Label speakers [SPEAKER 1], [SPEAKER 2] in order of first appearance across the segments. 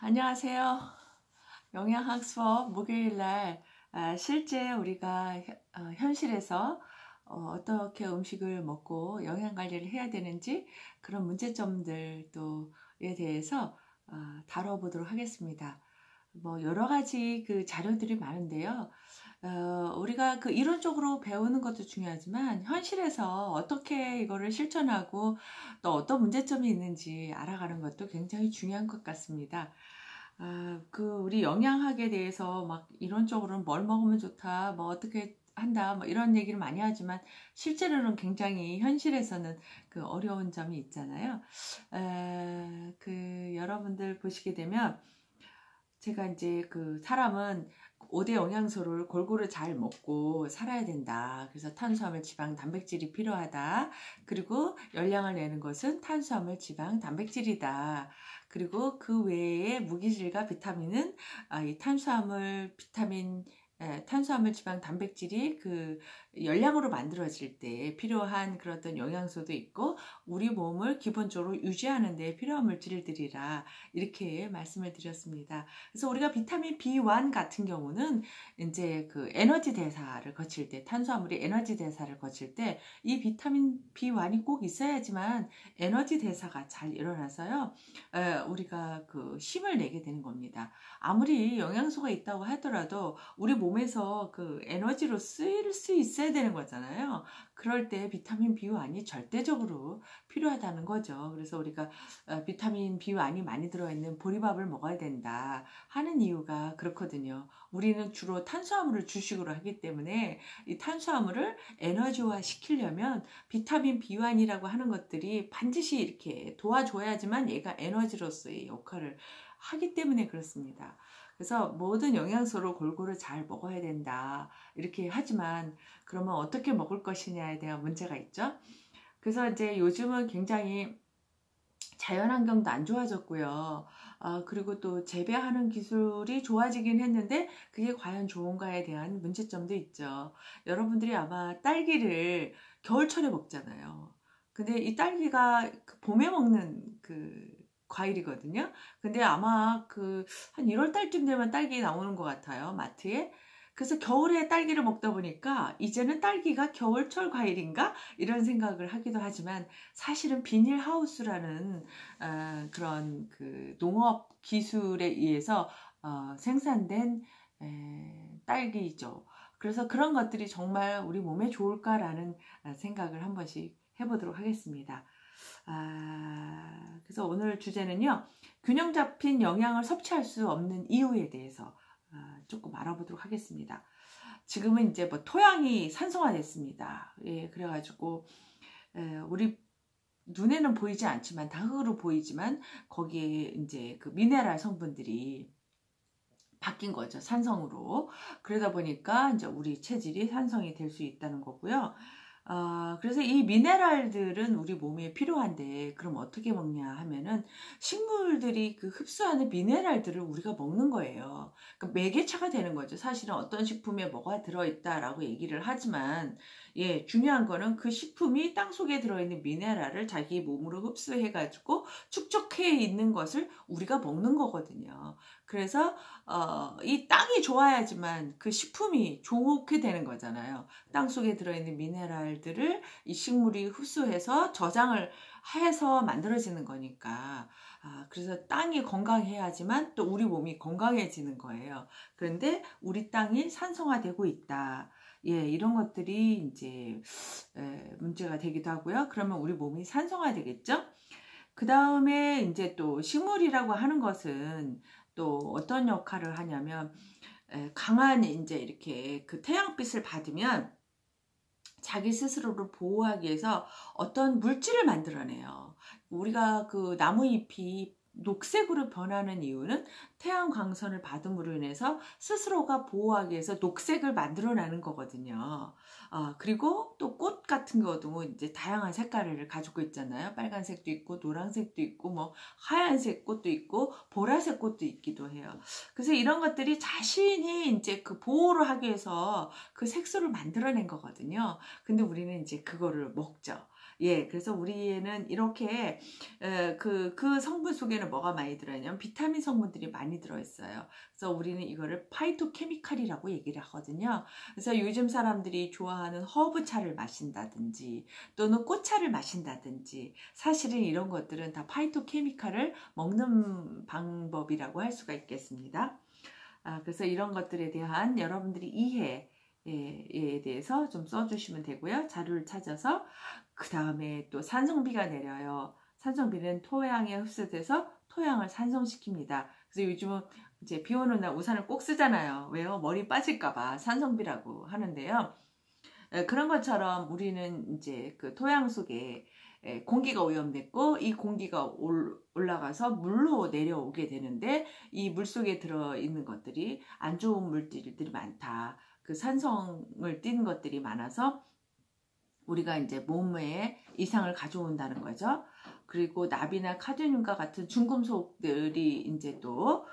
[SPEAKER 1] 안녕하세요. 영양학 수업 목요일날 실제 우리가 현실에서 어떻게 음식을 먹고 영양관리를 해야 되는지 그런 문제점들에 대해서 다뤄보도록 하겠습니다. 뭐 여러 가지 그 자료들이 많은데요. 우리가 그 이론적으로 배우는 것도 중요하지만 현실에서 어떻게 이거를 실천하고 또 어떤 문제점이 있는지 알아가는 것도 굉장히 중요한 것 같습니다. 우리 영양학에 대해서 막 이론적으로는 뭘 먹으면 좋다, 뭐 어떻게 한다, 뭐 이런 얘기를 많이 하지만 실제로는 굉장히 현실에서는 그 어려운 점이 있잖아요. 여러분들 보시게 되면 제가 이제 그 사람은 5대 영양소를 골고루 잘 먹고 살아야 된다. 그래서 탄수화물, 지방, 단백질이 필요하다. 그리고 열량을 내는 것은 탄수화물, 지방, 단백질이다. 그리고 그 외에 무기질과 비타민은 이 탄수화물, 탄수화물, 지방, 단백질이 그 열량으로 만들어질 때 필요한 그런 어떤 영양소도 있고 우리 몸을 기본적으로 유지하는 데 필요한 물질들이라 이렇게 말씀을 드렸습니다. 그래서 우리가 비타민 B1 같은 경우는 이제 그 에너지 대사를 거칠 때, 탄수화물이 에너지 대사를 거칠 때 이 비타민 B1이 꼭 있어야지만 에너지 대사가 잘 일어나서요, 우리가 그 힘을 내게 되는 겁니다. 아무리 영양소가 있다고 하더라도 우리 몸에서 그 에너지로 쓰일 수 있어야 되는 거잖아요. 그럴 때 비타민 B1이 절대적으로 필요하다는 거죠. 그래서 우리가 비타민 B1이 많이 들어있는 보리밥을 먹어야 된다 하는 이유가 그렇거든요. 우리는 주로 탄수화물을 주식으로 하기 때문에 이 탄수화물을 에너지화 시키려면 비타민 B1이라고 하는 것들이 반드시 이렇게 도와줘야지만 얘가 에너지로서의 역할을 하기 때문에 그렇습니다. 그래서 모든 영양소를 골고루 잘 먹어야 된다 이렇게 하지만 그러면 어떻게 먹을 것이냐에 대한 문제가 있죠. 그래서 이제 요즘은 굉장히 자연환경도 안 좋아졌고요. 그리고 또 재배하는 기술이 좋아지긴 했는데 그게 과연 좋은가에 대한 문제점도 있죠. 여러분들이 아마 딸기를 겨울철에 먹잖아요. 근데 이 딸기가 봄에 먹는 그 과일이거든요. 근데 아마 한 1월 달쯤 되면 딸기 나오는 것 같아요, 마트에. 그래서 겨울에 딸기를 먹다 보니까 이제는 딸기가 겨울철 과일인가? 이런 생각을 하기도 하지만 사실은 비닐하우스라는 그런 그 농업 기술에 의해서 생산된 딸기죠. 그래서 그런 것들이 정말 우리 몸에 좋을까라는 생각을 한 번씩 해보도록 하겠습니다. 그래서 오늘 주제는요, 균형 잡힌 영양을 섭취할 수 없는 이유에 대해서 조금 알아보도록 하겠습니다. 지금은 이제 뭐 토양이 산성화됐습니다. 예, 그래가지고 우리 눈에는 보이지 않지만 다 흙으로 보이지만 거기에 이제 그 미네랄 성분들이 바뀐 거죠. 산성으로. 그러다 보니까 이제 우리 체질이 산성이 될 수 있다는 거고요. 그래서 이 미네랄들은 우리 몸에 필요한데 그럼 어떻게 먹냐 하면은 식물들이 그 흡수하는 미네랄들을 우리가 먹는 거예요. 그러니까 매개체가 되는 거죠. 사실은 어떤 식품에 뭐가 들어있다라고 얘기를 하지만 예, 중요한 거는 그 식품이 땅속에 들어있는 미네랄을 자기 몸으로 흡수해가지고 축적해 있는 것을 우리가 먹는 거거든요. 그래서 이 땅이 좋아야지만 그 식품이 좋게 되는 거잖아요. 땅속에 들어있는 미네랄들을 이 식물이 흡수해서 저장을 해서 만들어지는 거니까. 그래서 땅이 건강해야지만 또 우리 몸이 건강해지는 거예요. 그런데 우리 땅이 산성화되고 있다. 예, 이런 것들이 이제 문제가 되기도 하고요. 그러면 우리 몸이 산성화되겠죠? 그 다음에 이제 또 식물이라고 하는 것은 또 어떤 역할을 하냐면 강한 이제 이렇게 그 태양빛을 받으면 자기 스스로를 보호하기 위해서 어떤 물질을 만들어내요. 우리가 그 나무잎이 녹색으로 변하는 이유는 태양 광선을 받음으로 인해서 스스로가 보호하기 위해서 녹색을 만들어내는 거거든요. 그리고 또 꽃 같은 경우도 이제 다양한 색깔을 가지고 있잖아요. 빨간색도 있고 노란색도 있고 뭐 하얀색 꽃도 있고 보라색 꽃도 있기도 해요. 그래서 이런 것들이 자신이 이제 그 보호를 하기 위해서 그 색소를 만들어낸 거거든요. 근데 우리는 이제 그거를 먹죠. 예, 그래서 우리에는 이렇게 그 성분 속에는 뭐가 많이 들어있냐면 비타민 성분들이 많이 들어있어요. 그래서 우리는 이거를 파이토케미칼이라고 얘기를 하거든요. 그래서 요즘 사람들이 좋아하는 허브차를 마신다든지 또는 꽃차를 마신다든지 사실은 이런 것들은 다 파이토케미칼을 먹는 방법이라고 할 수가 있겠습니다. 그래서 이런 것들에 대한 여러분들이 이해에 대해서 좀 써주시면 되고요. 자료를 찾아서 그 다음에 또 산성비가 내려요. 산성비는 토양에 흡수돼서 토양을 산성시킵니다. 그래서 요즘은 이제 비 오는 날 우산을 꼭 쓰잖아요. 왜요? 머리 빠질까봐 산성비라고 하는데요. 그런 것처럼 우리는 이제 그 토양 속에 공기가 오염됐고 이 공기가 올라가서 물로 내려오게 되는데 이 물 속에 들어있는 것들이 안 좋은 물질들이 많다. 그 산성을 띤 것들이 많아서 우리가 이제 몸에 이상을 가져온다는 거죠. 그리고 납이나 카드뮴과 같은 중금속들이 이제 또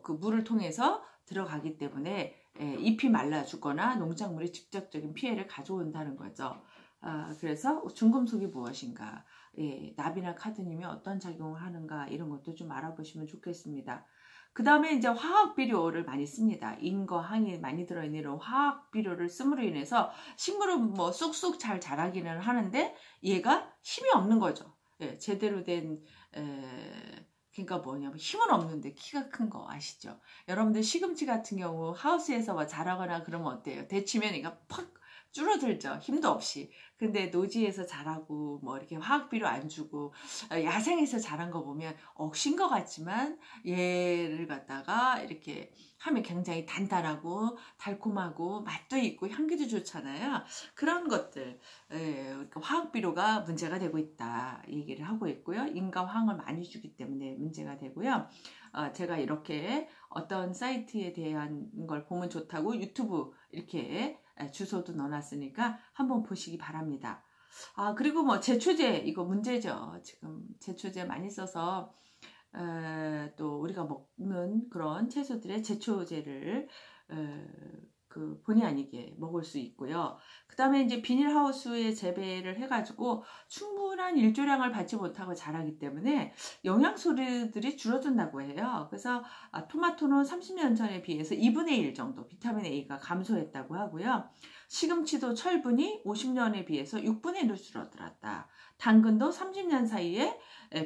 [SPEAKER 1] 그 물을 통해서 들어가기 때문에 잎이 말라 죽거나 농작물이 직접적인 피해를 가져온다는 거죠. 그래서 중금속이 무엇인가, 납이나 카드뮴이 어떤 작용을 하는가 이런 것도 좀 알아보시면 좋겠습니다. 그 다음에 이제 화학 비료를 많이 씁니다. 인과 항이 많이 들어있는 이런 화학 비료를 씀으로 인해서 식물은 뭐 쑥쑥 잘 자라기는 하는데 얘가 힘이 없는 거죠. 제대로 된 그러니까 뭐냐면 힘은 없는데 키가 큰 거 아시죠? 여러분들 시금치 같은 경우 하우스에서 자라거나 그러면 어때요? 데치면 얘가 팍 줄어들죠. 힘도 없이. 근데 노지에서 자라고 뭐 이렇게 화학비료 안 주고 야생에서 자란 거 보면 억신 것 같지만 얘를 갖다가 이렇게 하면 굉장히 단단하고 달콤하고 맛도 있고 향기도 좋잖아요. 그런 것들 화학비료가 문제가 되고 있다 얘기를 하고 있고요. 인과 황을 많이 주기 때문에 문제가 되고요. 제가 이렇게 어떤 사이트에 대한 걸 보면 좋다고 유튜브 이렇게 주소도 넣어놨으니까 한번 보시기 바랍니다. 그리고 뭐 제초제 이거 문제죠. 지금 제초제 많이 써서 또 우리가 먹는 그런 채소들의 제초제를 그 본의 아니게 먹을 수 있고요. 그 다음에 이제 비닐하우스에 재배를 해가지고 충분한 일조량을 받지 못하고 자라기 때문에 영양소들이 줄어든다고 해요. 그래서 토마토는 30년 전에 비해서 2분의 1 정도 비타민 A가 감소했다고 하고요. 시금치도 철분이 50년에 비해서 6분의 1로 줄어들었다. 당근도 30년 사이에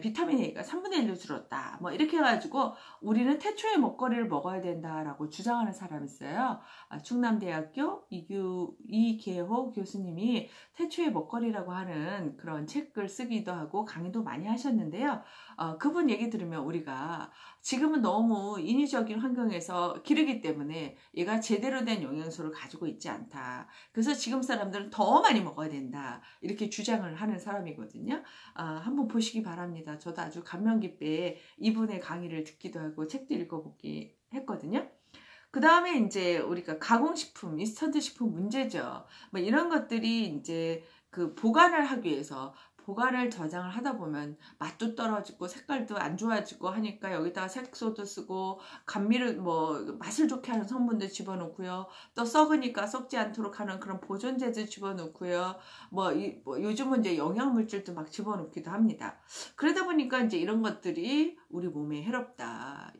[SPEAKER 1] 비타민 A가 3분의 1로 줄었다. 뭐 이렇게 해가지고 우리는 태초의 먹거리를 먹어야 된다라고 주장하는 사람이 있어요. 충남대학교 이계호 교수님이 태초의 먹거리라고 하는 그런 책을 쓰기도 하고 강의도 많이 하셨는데요. 그분 얘기 들으면 우리가 지금은 너무 인위적인 환경에서 기르기 때문에 얘가 제대로 된 영양소를 가지고 있지 않다. 그래서 지금 사람들은 더 많이 먹어야 된다. 이렇게 주장을 하는 사람이거든요. 한번 보시기 바랍니다. 저도 아주 감명 깊게 이분의 강의를 듣기도 하고 책도 읽어보기 했거든요. 그 다음에 이제 우리가 가공식품, 인스턴트 식품 문제죠. 뭐 이런 것들이 이제 그 보관을 하기 위해서 보관을 저장을 하다 보면 맛도 떨어지고 색깔도 안 좋아지고 하니까 여기다가 색소도 쓰고 감미를 뭐 맛을 좋게 하는 성분도 집어넣고요. 또 썩으니까 썩지 않도록 하는 그런 보존제도 집어넣고요. 뭐 요즘은 이제 영양물질도 막 집어넣기도 합니다. 그러다 보니까 이제 이런 것들이 우리 몸에 해롭다.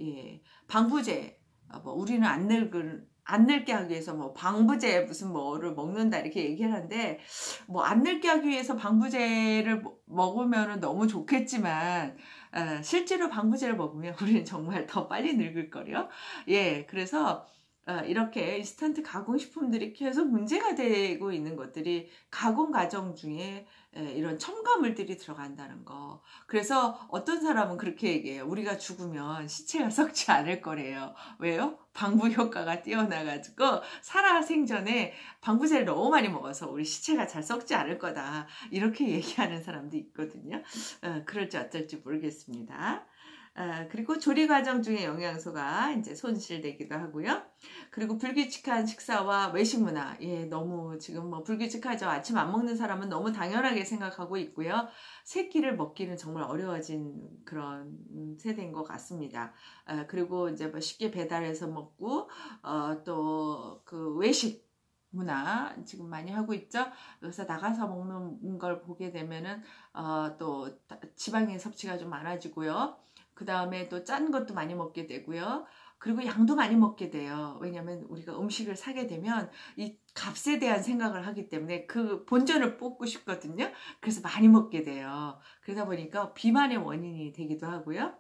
[SPEAKER 1] 방부제. 뭐 우리는 안 늙게 하기 위해서 뭐 방부제 무슨 뭐를 먹는다 이렇게 얘기하는데 뭐 안 늙게 하기 위해서 방부제를 먹으면 너무 좋겠지만 실제로 방부제를 먹으면 우리는 정말 더 빨리 늙을 거요. 그래서 이렇게 인스턴트 가공식품들이 계속 문제가 되고 있는 것들이 가공 과정 중에 이런 첨가물들이 들어간다는 거. 그래서 어떤 사람은 그렇게 얘기해요. 우리가 죽으면 시체가 썩지 않을 거래요. 왜요? 방부 효과가 뛰어나가지고 살아생전에 방부제를 너무 많이 먹어서 우리 시체가 잘 썩지 않을 거다. 이렇게 얘기하는 사람도 있거든요. 그럴지 어쩔지 모르겠습니다. 그리고 조리 과정 중에 영양소가 이제 손실되기도 하고요. 그리고 불규칙한 식사와 외식 문화. 너무 지금 뭐 불규칙하죠. 아침 안 먹는 사람은 너무 당연하게 생각하고 있고요. 세 끼를 먹기는 정말 어려워진 그런 세대인 것 같습니다. 그리고 이제 뭐 쉽게 배달해서 먹고, 또 그 외식. 문화 지금 많이 하고 있죠. 그래서 나가서 먹는 걸 보게 되면은 또 지방의 섭취가 좀 많아지고요. 그 다음에 또 짠 것도 많이 먹게 되고요. 그리고 양도 많이 먹게 돼요. 왜냐하면 우리가 음식을 사게 되면 이 값에 대한 생각을 하기 때문에 그 본전을 뽑고 싶거든요. 그래서 많이 먹게 돼요. 그러다 보니까 비만의 원인이 되기도 하고요.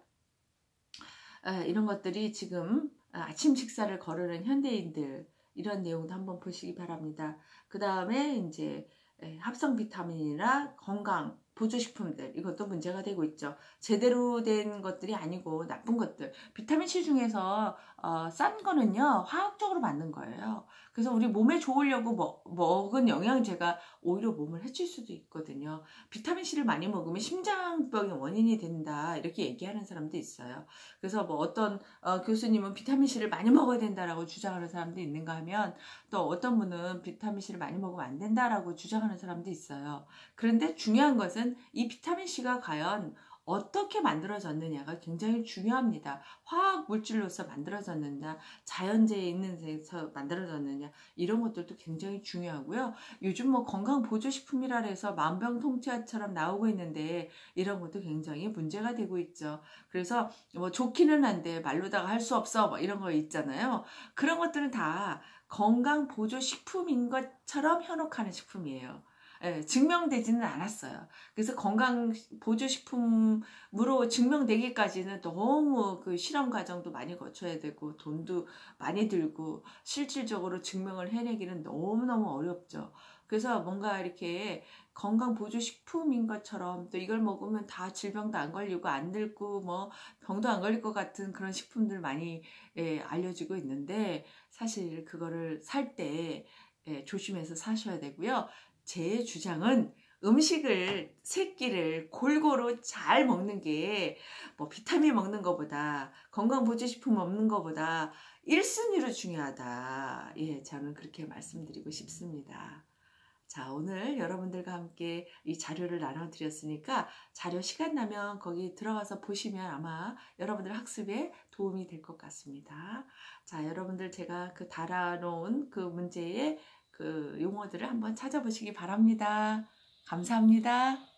[SPEAKER 1] 이런 것들이 지금 아침 식사를 거르는 현대인들, 이런 내용도 한번 보시기 바랍니다. 그 다음에 이제 합성 비타민이나 건강 보조식품들, 이것도 문제가 되고 있죠. 제대로 된 것들이 아니고 나쁜 것들. 비타민C 중에서 싼 거는요, 화학적으로 만든 거예요. 그래서 우리 몸에 좋으려고 먹은 영양제가 오히려 몸을 해칠 수도 있거든요. 비타민C를 많이 먹으면 심장병의 원인이 된다, 이렇게 얘기하는 사람도 있어요. 그래서 뭐 어떤 교수님은 비타민C를 많이 먹어야 된다라고 주장하는 사람도 있는가 하면, 또 어떤 분은 비타민C를 많이 먹으면 안 된다라고 주장하는 사람도 있어요. 그런데 중요한 것은 이 비타민C가 과연 어떻게 만들어졌느냐가 굉장히 중요합니다. 화학 물질로서 만들어졌느냐, 자연재해에 있는 데서 만들어졌느냐, 이런 것들도 굉장히 중요하고요. 요즘 뭐 건강보조식품이라 해서 만병통치약처럼 나오고 있는데 이런 것도 굉장히 문제가 되고 있죠. 그래서 뭐 좋기는 한데 말로다가 할 수 없어, 뭐 이런 거 있잖아요. 그런 것들은 다 건강보조식품인 것처럼 현혹하는 식품이에요. 증명되지는 않았어요. 그래서 건강보조식품으로 증명되기까지는 너무 그 실험 과정도 많이 거쳐야 되고 돈도 많이 들고 실질적으로 증명을 해내기는 너무너무 어렵죠. 그래서 뭔가 이렇게 건강보조식품인 것처럼, 또 이걸 먹으면 다 질병도 안 걸리고 안 늙고 뭐 병도 안 걸릴 것 같은 그런 식품들 많이 알려지고 있는데, 사실 그거를 살 때 조심해서 사셔야 되고요. 제 주장은 음식을 세 끼를 골고루 잘 먹는 게 뭐 비타민 먹는 것보다, 건강보조식품 먹는 것보다 1순위로 중요하다. 예, 저는 그렇게 말씀드리고 싶습니다. 자, 오늘 여러분들과 함께 이 자료를 나눠드렸으니까 자료 시간 나면 거기 들어가서 보시면 아마 여러분들 학습에 도움이 될 것 같습니다. 자, 여러분들 제가 그 달아놓은 그 문제의 그 용어들을 한번 찾아보시기 바랍니다. 감사합니다.